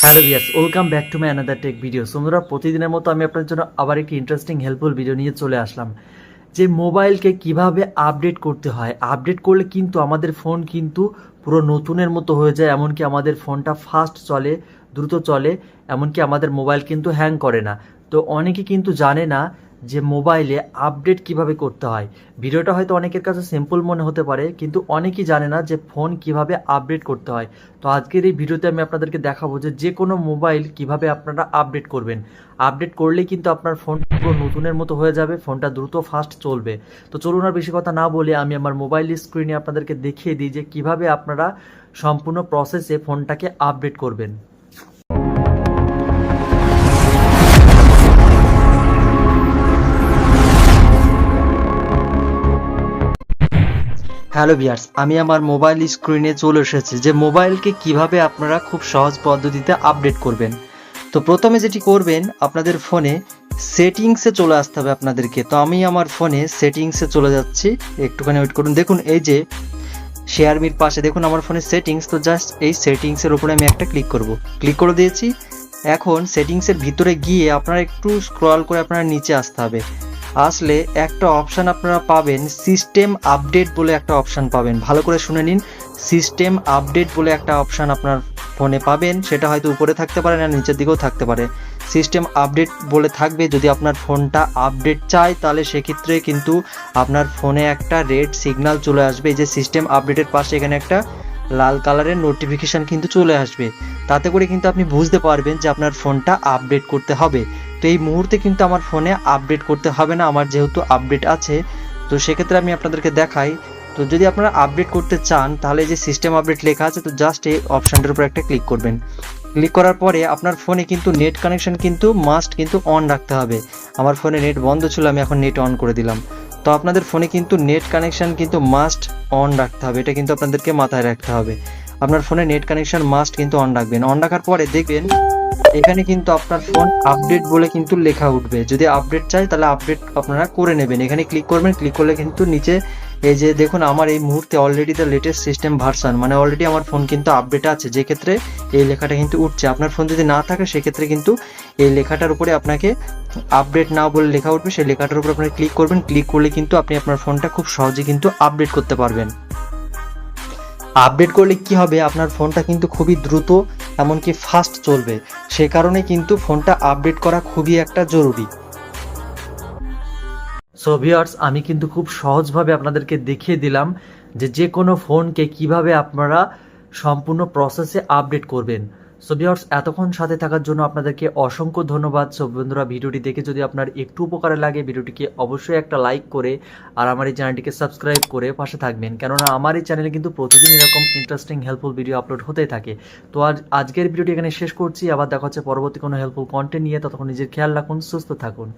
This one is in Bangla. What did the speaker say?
Hello viewers, welcome back to my another take video. বন্ধুরা, প্রতিদিনের মতো আমি আপনার জন্য আবার একটি ইন্টারেস্টিং হেল্পফুল ভিডিও নিয়ে চলে আসলাম। যে মোবাইলকে কিভাবে আপডেট করতে হয়, আপডেট করলে কিন্তু আমাদের ফোন কিন্তু পুরো নতুনের মতো হয়ে যায়, এমনকি আমাদের ফোনটা ফাস্ট চলে, দ্রুত চলে, এমনকি আমাদের মোবাইল কিন্তু হ্যাং করে না। তো অনেকে কিন্তু জানে না যে মোবাইলে আপডেট কিভাবে করতে হয়। ভিডিওটা হয়তো অনেকের কাছে সিম্পল মনে হতে পারে, কিন্তু অনেকেই জানে না যে ফোন কিভাবে আপডেট করতে হয়। তো আজকের এই ভিডিওতে আমি আপনাদেরকে দেখাবো যে কোনো মোবাইল কিভাবে আপনারা আপডেট করবেন। আপডেট করলেই কিন্তু আপনার ফোন পুরো নতুনের মতো হয়ে যাবে, ফোনটা দ্রুত ফাস্ট চলবে। তো চলুন আর বেশি কথা না বলে আমি আমার মোবাইল স্ক্রিনে আপনাদেরকে দেখিয়ে দিই যে কিভাবে আপনারা সম্পূর্ণ প্রসেসে ফোনটাকে আপডেট করবেন। হ্যালো ভিউয়ার্স, আমি আমার মোবাইল স্ক্রিনে চলে এসেছি যে মোবাইলকে কিভাবে আপনারা খুব সহজ পদ্ধতিতে আপডেট করবেন। তো প্রথমে যেটি করবেন, আপনাদের ফোনে সেটিংসে চলে আসতে হবে আপনাদেরকে। তো আমি আমার ফোনে সেটিংসে চলে যাচ্ছি, একটুখানি ওয়েট করুন। দেখুন এই যে শেয়ার মির পাশে দেখুন আমার ফোনে সেটিংস, তো জাস্ট এই সেটিংসের উপরে আমি একটা ক্লিক করব। ক্লিক করে দিয়েছি। এখন সেটিংসের ভিতরে গিয়ে আপনারা একটু স্ক্রল করে আপনারা নিচে আসতে হবে। আসলে একটা অপশান আপনারা পাবেন, সিস্টেম আপডেট বলে একটা অপশান পাবেন। ভালো করে শুনে নিন, সিস্টেম আপডেট বলে একটা অপশান আপনার ফোনে পাবেন। সেটা হয়তো উপরে থাকতে পারে না, নিচের দিকেও থাকতে পারে। সিস্টেম আপডেট বলে থাকবে। যদি আপনার ফোনটা আপডেট চায় তাহলে সেক্ষেত্রে কিন্তু আপনার ফোনে একটা রেড সিগন্যাল চলে আসবে। এই যে সিস্টেম আপডেটের পাশে এখানে একটা লাল কালারের নোটিফিকেশান কিন্তু চলে আসবে। তাতে করে কিন্তু আপনি বুঝতে পারবেন যে আপনার ফোনটা আপডেট করতে হবে। তো এই মুহূর্তে কিন্তু আমার ফোনে আপডেট করতে হবে না, আমার যেহেতু আপডেট আছে। তো সেক্ষেত্রে আমি আপনাদেরকে দেখাই। তো যদি আপনারা আপডেট করতে চান তাহলে যে সিস্টেম আপডেট লেখা আছে, তো জাস্ট এই অপশানটার উপর একটা ক্লিক করবেন। ক্লিক করার পরে আপনার ফোনে কিন্তু নেট কানেকশন কিন্তু মাস্ট কিন্তু অন রাখতে হবে। আমার ফোনে নেট বন্ধ ছিল, আমি এখন নেট অন করে দিলাম। তো আপনাদের ফোনে কিন্তু নেট কানেকশন কিন্তু মাস্ট অন রাখতে হবে, এটা কিন্তু আপনাদেরকে মাথায় রাখতে হবে। আপনার ফোনে নেট কানেকশন মাস্ট কিন্তু অন রাখবেন। অন রাখার পরে দেখবেন এখানে কিন্তু আপনার ফোন আপডেট বলে কিন্তু লেখা উঠবে। যদি আপডেট চাই তাহলে আপডেট আপনারা করে নেবেন। এখানে ক্লিক করবেন। ক্লিক করলে কিন্তু নিচে এই যে দেখুন আমার এই মুহূর্তে already the latest system version, মানে অলরেডি আমার ফোন কিন্তু আপডেট আছে, যে ক্ষেত্রে এই লেখাটা কিন্তু উঠছে। আপনার ফোন যদি না থাকে সেক্ষেত্রে কিন্তু এই লেখাটার উপরে আপনাকে আপডেট নাও বলে লেখা উঠবে, সেই লেখাটার উপর আপনারা ক্লিক করবেন। ক্লিক করলে কিন্তু আপনি আপনার ফোনটা খুব সহজে কিন্তু আপডেট করতে পারবেন। আপডেট করলে কি হবে, আপনার ফোনটা কিন্তু খুবই দ্রুত এমনকি ফাস্ট চলবে। সে কারণে কিন্তু ফোনটা আপডেট করা খুবই একটা জরুরি। সো ভিউয়ার্স, আমি কিন্তু খুব সহজভাবে আপনাদেরকে দেখিয়ে দিলাম যে কোনো ফোনকে কিভাবে আপনারা সম্পূর্ণ প্রসেসে আপডেট করবেন। সো ভিউয়ার্স, এতক্ষণ সাথে থাকার জন্য আপনাদেরকে অসংখ্য ধন্যবাদ। সো বন্ধুরা, ভিডিওটি দেখে যদি আপনার একটু উপকারে লাগে ভিডিওটিকে অবশ্যই একটা লাইক করে আর আমার এই চ্যানেলটিকে সাবস্ক্রাইব করে পাশে থাকবেন, কেননা আমার এই চ্যানেলে কিন্তু প্রতিদিন এরকম ইন্টারেস্টিং হেল্পফুল ভিডিও আপলোড হতেই থাকে। তো আজকের ভিডিওটি এখানে শেষ করছি। আবার দেখা হচ্ছে পরবর্তী কোনো হেল্পফুল কন্টেন্ট নিয়ে। ততক্ষণ নিজের খেয়াল রাখুন, সুস্থ থাকুন।